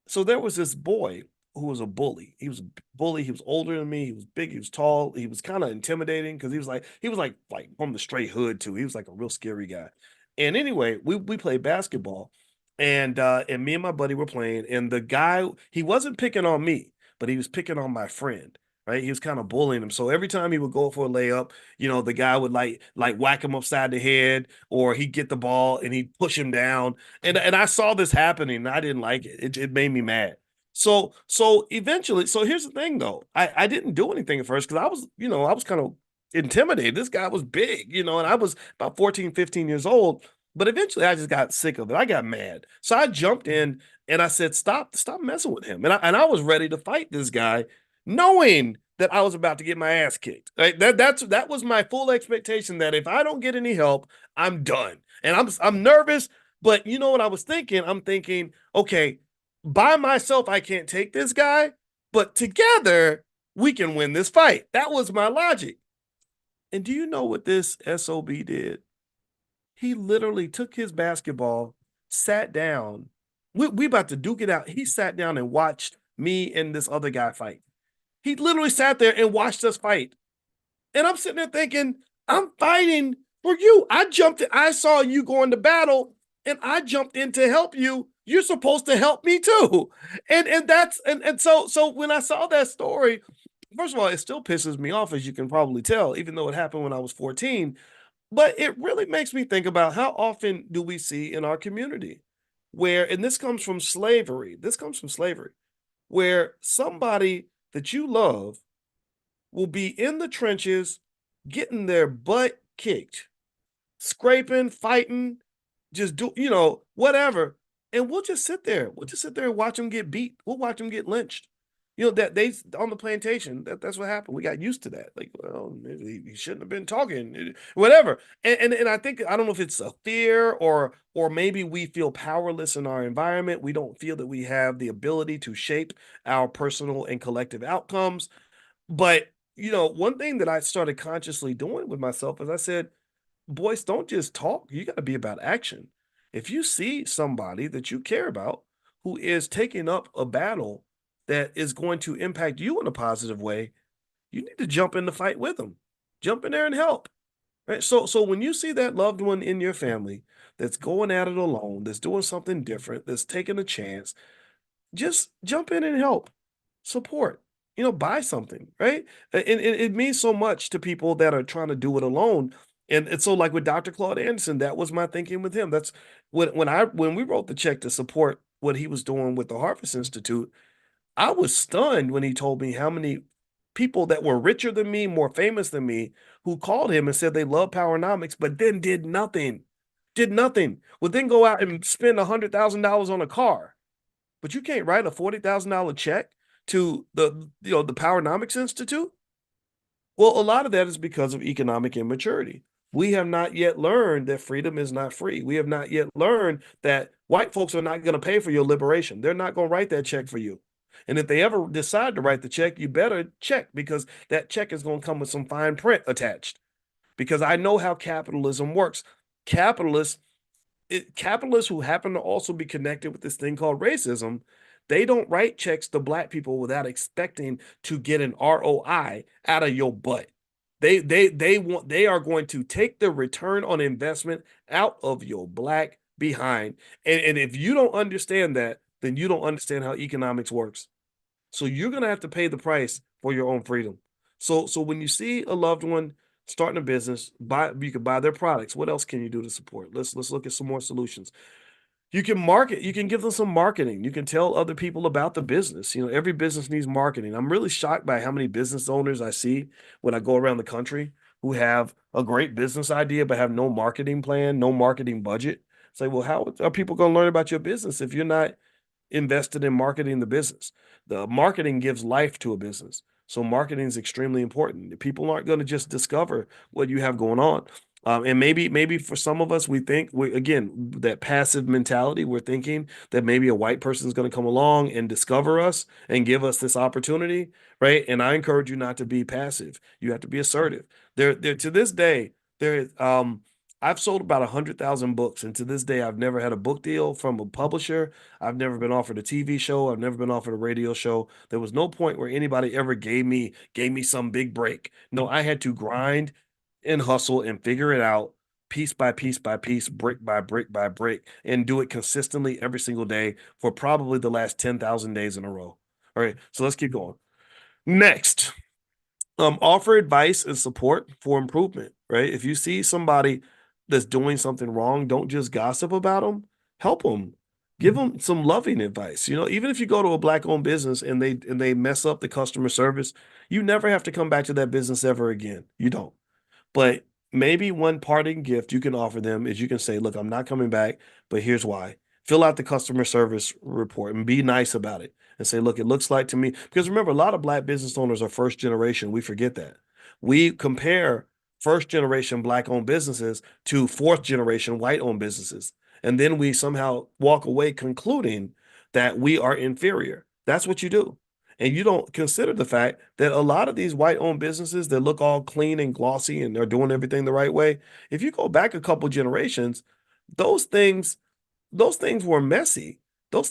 so there was this boy who was a bully. He was a bully. He was older than me. He was big. He was tall. He was kind of intimidating because he was like from the straight hood too. He was like a real scary guy. And anyway, we played basketball, and me and my buddy were playing, and the guy he wasn't picking on me, but he was picking on my friend. Right, he was kind of bullying him. So every time he would go for a layup, the guy would like whack him upside the head, or he'd get the ball and he'd push him down, and I saw this happening and I didn't like it. It made me mad. So eventually, so here's the thing though. I didn't do anything at first because I was kind of intimidated. This guy was big, and I was about 14, 15 years old. But eventually I just got sick of it. I got mad. So I jumped in and I said, stop messing with him. And I was ready to fight this guy, knowing that I was about to get my ass kicked. Right? That was my full expectation that if I don't get any help, I'm done. And I'm nervous, but you know what I was thinking? I'm thinking, okay, by myself I can't take this guy, but together we can win this fight. That was my logic. And do you know what this SOB did? He literally took his basketball, sat down. We about to duke it out. He sat down and watched me and this other guy fight. He literally sat there and watched us fight. And I'm sitting there thinking, I'm fighting for you. I saw you going to battle and I jumped in to help you. You're supposed to help me too. And so when I saw that story, first of all, it still pisses me off, as you can probably tell, even though it happened when I was 14. But it really makes me think about how often do we see in our community where, and this comes from slavery, where somebody that you love will be in the trenches getting their butt kicked, scraping, fighting, just whatever. And we'll just sit there. We'll just sit there and watch them get beat. We'll watch them get lynched. That they on the plantation, that's what happened. We got used to that. Like, well, he shouldn't have been talking, whatever. And I think, I don't know if it's a fear or maybe we feel powerless in our environment. We don't feel that we have the ability to shape our personal and collective outcomes. But one thing that I started consciously doing with myself is I said, boys, don't just talk. You got to be about action. If you see somebody that you care about who is taking up a battle that is going to impact you in a positive way, you need to jump in the fight with them. Jump in there and help. Right? So when you see that loved one in your family that's going at it alone, that's doing something different, that's taking a chance, just jump in and help, support, buy something, right? And it means so much to people that are trying to do it alone. And so, like with Dr. Claude Anderson, that was my thinking with him. That's when we wrote the check to support what he was doing with the Harvest Institute. I was stunned when he told me how many people that were richer than me, more famous than me, who called him and said they love Powernomics, but then did nothing. Did nothing. Would then go out and spend $100,000 on a car. But you can't write a $40,000 check to the Powernomics Institute. Well, a lot of that is because of economic immaturity. We have not yet learned that freedom is not free. We have not yet learned that white folks are not going to pay for your liberation. They're not going to write that check for you. And if they ever decide to write the check, you better check, because that check is going to come with some fine print attached. Because I know how capitalism works. Capitalists capitalists who happen to also be connected with this thing called racism, they don't write checks to black people without expecting to get an ROI out of your butt. They are going to take the return on investment out of your black behind. And if you don't understand that, then you don't understand how economics works. So you're gonna have to pay the price for your own freedom. So when you see a loved one starting a business, you can buy their products. What else can you do to support? Let's look at some more solutions. You can market, you can give them some marketing. You can tell other people about the business. You know, every business needs marketing. I'm really shocked by how many business owners I see when I go around the country who have a great business idea but have no marketing plan, no marketing budget. Say, well, how are people going to learn about your business if you're not invested in marketing the business? The marketing gives life to a business. So marketing is extremely important. People aren't going to just discover what you have going on. And maybe for some of us, we think we again that passive mentality. We're thinking that maybe a white person is going to come along and discover us and give us this opportunity, right? And I encourage you not to be passive. You have to be assertive. There to this day, there is I've sold about 100,000 books, and to this day, I've never had a book deal from a publisher. I've never been offered a TV show. I've never been offered a radio show. There was no point where anybody ever gave me some big break. No, I had to grind and hustle and figure it out piece by piece by piece, brick by brick by brick, and do it consistently every single day for probably the last 10,000 days in a row. All right, so let's keep going. Next, offer advice and support for improvement, right? If you see somebody that's doing something wrong, don't just gossip about them, help them. Give them some loving advice. You know, even if you go to a black owned business and they mess up the customer service, you never have to come back to that business ever again. You don't. But maybe one parting gift you can offer them is you can say, look, I'm not coming back, but here's why. Fill out the customer service report and be nice about it and say, look, it looks like to me, because remember, a lot of black business owners are first generation. We forget that. We compare first generation black owned businesses to fourth generation white owned businesses. And then we somehow walk away concluding that we are inferior. That's what you do. And you don't consider the fact that a lot of these white owned businesses that look all clean and glossy and they're doing everything the right way, if you go back a couple generations, those things those things were messy. Those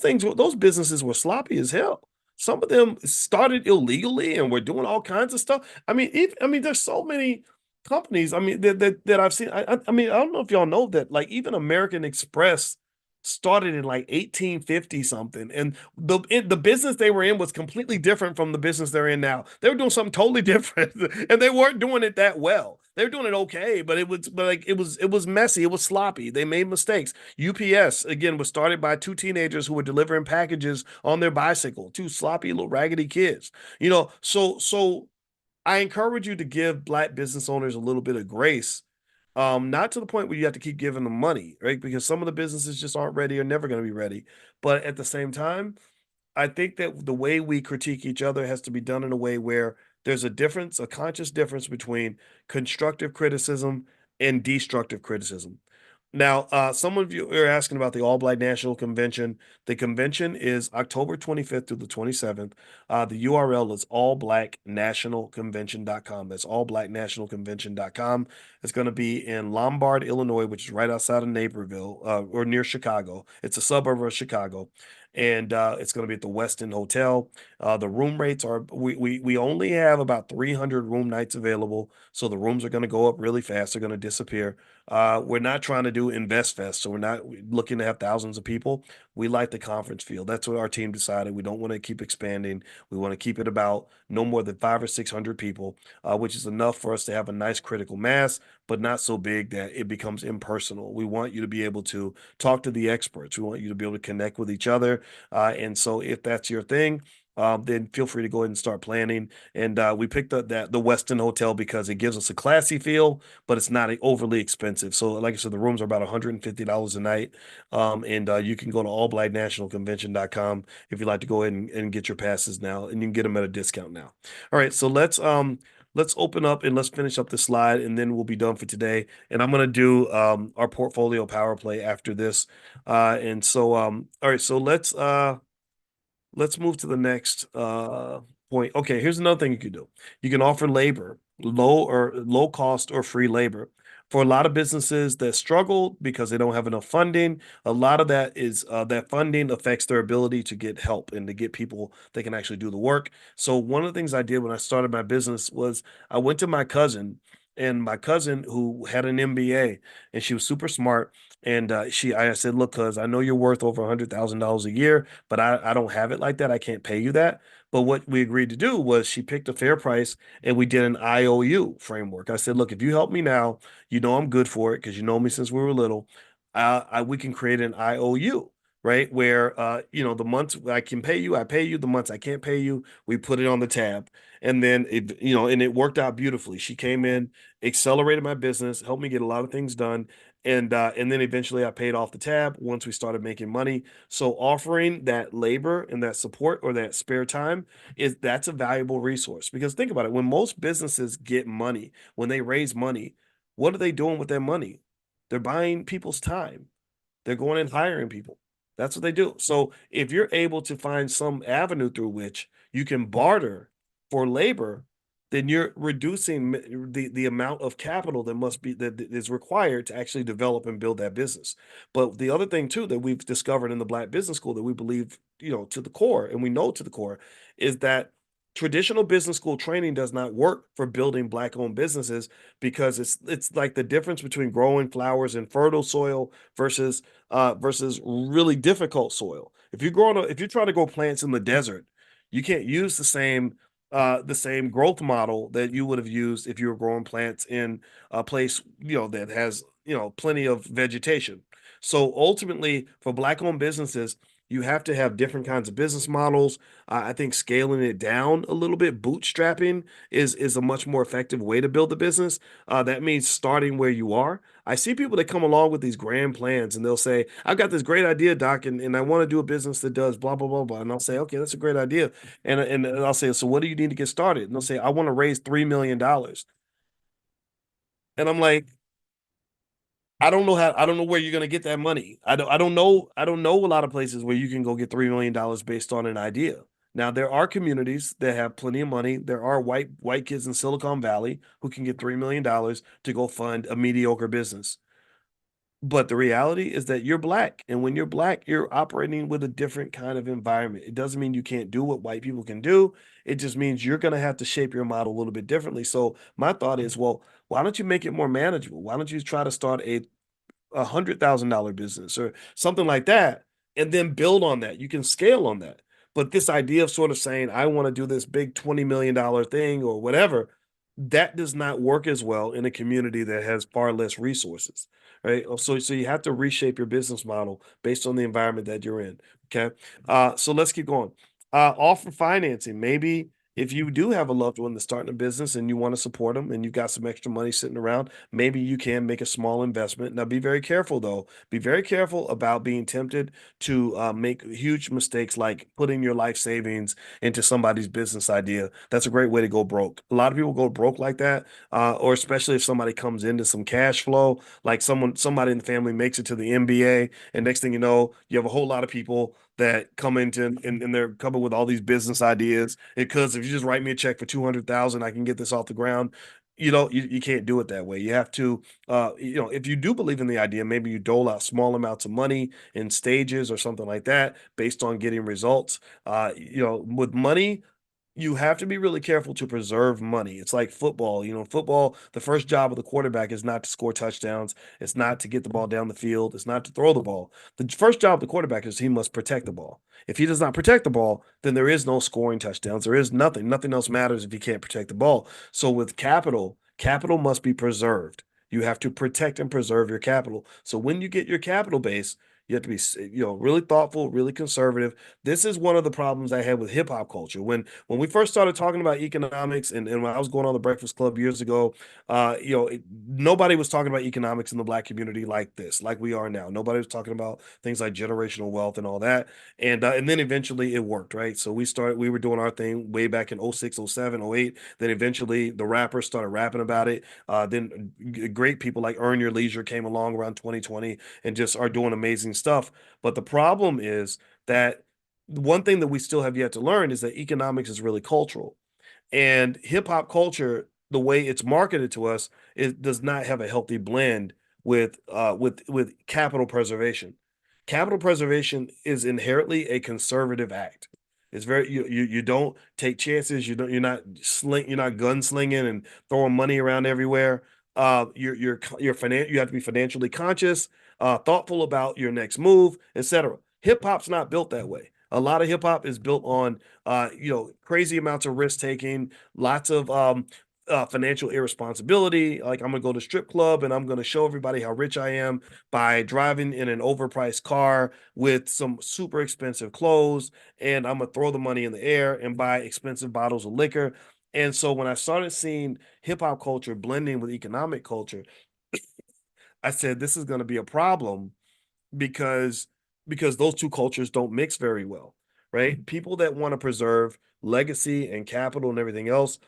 businesses were sloppy as hell. Some of them started illegally and were doing all kinds of stuff. I mean, there's so many companies. I mean, that I've seen. I mean, I don't know if y'all know that. Like even American Express started in like 1850 something, and the business they were in was completely different from the business they're in now. They were doing something totally different, and they weren't doing it that well. They were doing it okay, but it was messy. It was sloppy. They made mistakes. UPS again was started by two teenagers who were delivering packages on their bicycle, two sloppy little raggedy kids. You know, so I encourage you to give black business owners a little bit of grace. Not to the point where you have to keep giving them money, right? Because some of the businesses just aren't ready or never going to be ready. But at the same time, I think that the way we critique each other has to be done in a way where there's a difference, a conscious difference between constructive criticism and destructive criticism. Now, some of you are asking about the All Black National Convention. The convention is October 25th through the 27th. The URL is allblacknationalconvention.com. That's allblacknationalconvention.com. It's going to be in Lombard, Illinois, which is right outside of Naperville or near Chicago. It's a suburb of Chicago. And it's going to be at the Westin Hotel. The room rates are, we only have about 300 room nights available. So the rooms are going to go up really fast. They're going to disappear. We're not trying to do Invest Fest, so we're not looking to have thousands of people. We like the conference field. That's what our team decided. We don't want to keep expanding. We want to keep it about no more than 500 or 600 people, which is enough for us to have a nice critical mass, but not so big that it becomes impersonal. We want you to be able to talk to the experts. We want you to be able to connect with each other. And so, if that's your thing, then feel free to go ahead and start planning. And we picked up the Westin Hotel because it gives us a classy feel, but it's not overly expensive. So, like I said, the rooms are about $150 a night. And you can go to allblacknationalconvention.com if you'd like to go ahead and get your passes now, and you can get them at a discount now. All right, so let's open up and let's finish up the slide, and then we'll be done for today. And I'm gonna do our portfolio power play after this. And so all right, so let's move to the next point. Okay, here's another thing you can do. You can offer labor, low cost or free labor. For a lot of businesses that struggle because they don't have enough funding, a lot of that is that funding affects their ability to get help and to get people that can actually do the work. So one of the things I did when I started my business was I went to my cousin, and my cousin who had an MBA, and she was super smart. And I said, look, cuz I know you're worth over $100,000 a year, but I don't have it like that. I can't pay you that. But what we agreed to do was she picked a fair price and we did an IOU framework. I said, look, if you help me now, you know I'm good for it because you know me since we were little. We can create an IOU, right? Where the months I can pay you, I pay you. The months I can't pay you, we put it on the tab. And then and it worked out beautifully. She came in, accelerated my business, helped me get a lot of things done. And then eventually I paid off the tab once we started making money. So offering that labor and that support or that spare time that's a valuable resource because think about it. When most businesses get money, when they raise money, what are they doing with their money? They're buying people's time. They're going and hiring people. That's what they do. So if you're able to find some avenue through which you can barter for labor, then you're reducing the amount of capital that is required to actually develop and build that business. But the other thing too that we've discovered in the Black Business School that we believe, to the core, and we know to the core, is that traditional business school training does not work for building Black owned businesses because it's like the difference between growing flowers in fertile soil versus really difficult soil. If you're trying to grow plants in the desert, you can't use the same growth model that you would have used if you were growing plants in a place that has plenty of vegetation. So ultimately, for Black owned businesses, you have to have different kinds of business models. I think scaling it down a little bit, bootstrapping is a much more effective way to build a business. That means starting where you are. I see people that come along with these grand plans and they'll say, I've got this great idea, Doc, and I want to do a business that does blah, blah, blah, blah. And I'll say, okay, that's a great idea. And I'll say, so what do you need to get started? And they'll say, I want to raise $3 million. And I'm like, I don't know where you're gonna get that money. I don't know a lot of places where you can go get $3 million based on an idea. Now there are communities that have plenty of money. There are white kids in Silicon Valley who can get $3 million to go fund a mediocre business. But the reality is that you're Black, and when you're Black, you're operating with a different kind of environment. It doesn't mean you can't do what white people can do. It just means you're going to have to shape your model a little bit differently. So my thought is, well, why don't you make it more manageable? Why don't you try to start $100,000 business or something like that, and then build on that. You can scale on that. But this idea of sort of saying, I want to do this big $20 million thing or whatever, that does not work as well in a community that has far less resources, right? So you have to reshape your business model based on the environment that you're in. Okay. So let's keep going. Offer financing. Maybe if you do have a loved one that's starting a business and you want to support them and you've got some extra money sitting around, maybe you can make a small investment. Now, be very careful though. Be very careful about being tempted to make huge mistakes like putting your life savings into somebody's business idea. That's a great way to go broke. A lot of people go broke like that, or especially if somebody comes into some cash flow, like somebody in the family makes it to the MBA, and next thing you know, you have a whole lot of people that come into and they're coming with all these business ideas. Because if you just write me a check for 200,000, I can get this off the ground. You can't do it that way. You have to, if you do believe in the idea, maybe you dole out small amounts of money in stages or something like that based on getting results. With money, you have to be really careful to preserve money. It's like football. Football, the first job of the quarterback is not to score touchdowns. It's not to get the ball down the field. It's not to throw the ball. The first job of the quarterback is he must protect the ball. If he does not protect the ball, then there is no scoring touchdowns. There is nothing. Nothing else matters if he can't protect the ball. So with capital, capital must be preserved. You have to protect and preserve your capital. So when you get your capital base, you have to be, really thoughtful, really conservative. This is one of the problems I had with hip hop culture. When we first started talking about economics, and when I was going on the Breakfast Club years ago, nobody was talking about economics in the Black community like this, like we are now. Nobody was talking about things like generational wealth and all that. And then eventually it worked, right? So we were doing our thing way back in 06, 07, 08. Then eventually the rappers started rapping about it. Then great people like Earn Your Leisure came along around 2020 and just are doing amazing stuff. But the problem is that one thing that we still have yet to learn is that economics is really cultural. And hip hop culture, the way it's marketed to us, it does not have a healthy blend with capital preservation. Capital preservation is inherently a conservative act. It's very you don't take chances. You're not gunslinging and throwing money around everywhere. You have to be financially conscious, thoughtful about your next move, etc. Hip hop's not built that way. A lot of hip hop is built on, crazy amounts of risk taking, lots of financial irresponsibility. Like, I'm gonna go to strip club and I'm gonna show everybody how rich I am by driving in an overpriced car with some super expensive clothes, and I'm gonna throw the money in the air and buy expensive bottles of liquor. And so when I started seeing hip hop culture blending with economic culture, I said this is gonna be a problem because those two cultures don't mix very well, right? People that want to preserve legacy and capital and everything else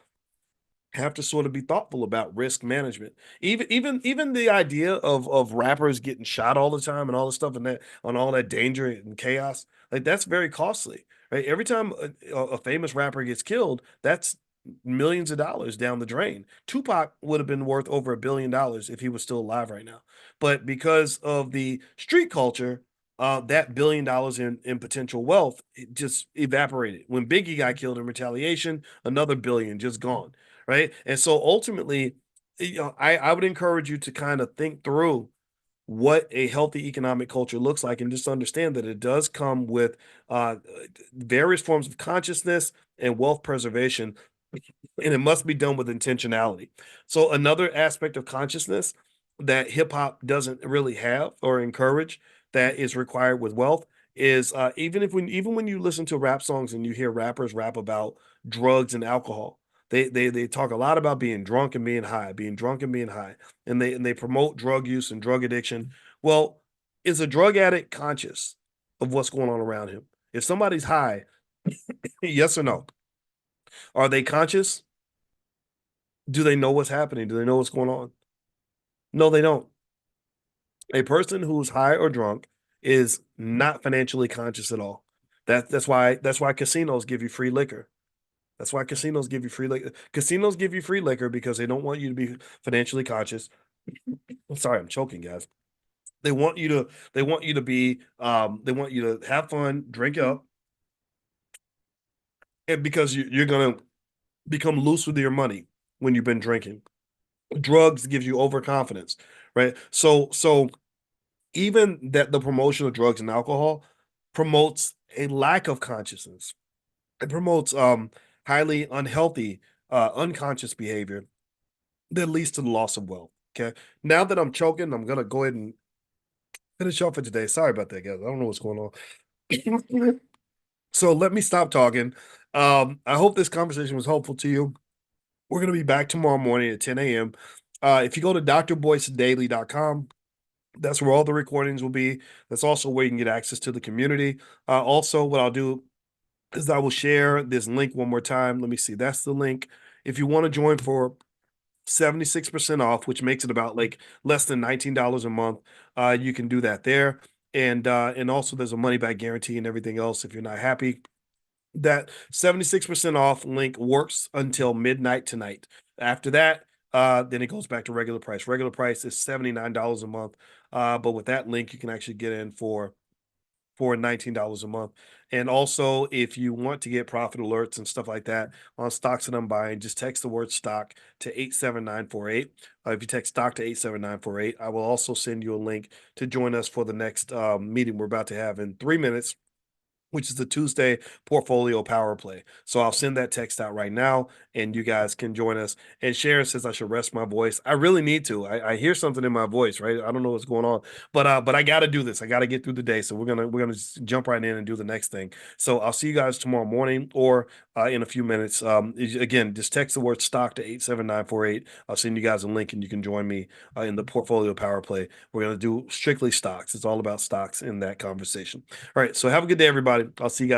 have to sort of be thoughtful about risk management. Even the idea of rappers getting shot all the time and all this stuff and that on all that danger and chaos, like that's very costly, right? Every time a famous rapper gets killed, that's millions of dollars down the drain. Tupac would have been worth over $1 billion if he was still alive right now, but because of the street culture, that $1 billion in potential wealth, it just evaporated. When Biggie got killed in retaliation, another billion just gone, right? And so ultimately, I would encourage you to kind of think through what a healthy economic culture looks like and just understand that it does come with various forms of consciousness and wealth preservation, and it must be done with intentionality. So another aspect of consciousness that hip hop doesn't really have or encourage that is required with wealth is even when you listen to rap songs and you hear rappers rap about drugs and alcohol, they talk a lot about being drunk and being high, being drunk and being high, and they promote drug use and drug addiction. Well, is a drug addict conscious of what's going on around him? If somebody's high, yes or no? Are they conscious? Do they know what's happening? Do they know what's going on? No, they don't. A person who's high or drunk is not financially conscious at all. That's why casinos give you free liquor. That's why casinos give you free liquor. Casinos give you free liquor because they don't want you to be financially conscious. I'm sorry, I'm choking, guys. They want you to have fun, drink up, and because you're gonna become loose with your money when you've been drinking. Drugs gives you overconfidence, right? So even that the promotion of drugs and alcohol promotes a lack of consciousness. It promotes highly unhealthy, unconscious behavior that leads to the loss of wealth. Okay. Now that I'm choking, I'm gonna go ahead and finish off for today. Sorry about that, guys. I don't know what's going on. So let me stop talking. I hope this conversation was helpful to you. We're gonna be back tomorrow morning at 10 a.m. If you go to drboycedaily.com, that's where all the recordings will be. That's also where you can get access to the community. Also, what I'll do is I will share this link one more time. Let me see. That's the link. If you want to join for 76% off, which makes it about like less than $19 a month, you can do that there. And also there's a money back guarantee and everything else if you're not happy. That 76% off link works until midnight tonight. After that, then it goes back to regular price. Regular price is $79 a month. But with that link, you can actually get in for $19 a month. And also, if you want to get profit alerts and stuff like that on stocks that I'm buying, just text the word stock to 87948. If you text stock to 87948, I will also send you a link to join us for the next meeting we're about to have in 3 minutes, which is the Tuesday portfolio power play. So I'll send that text out right now and you guys can join us. And Sharon says I should rest my voice. I really need to. I hear something in my voice, right? I don't know what's going on, but I gotta do this. I gotta get through the day. So we're gonna just jump right in and do the next thing. So I'll see you guys tomorrow morning or in a few minutes. Again, just text the word stock to 87948. I'll send you guys a link and you can join me in the portfolio power play. We're gonna do strictly stocks. It's all about stocks in that conversation. All right. So have a good day, everybody. I'll see you guys.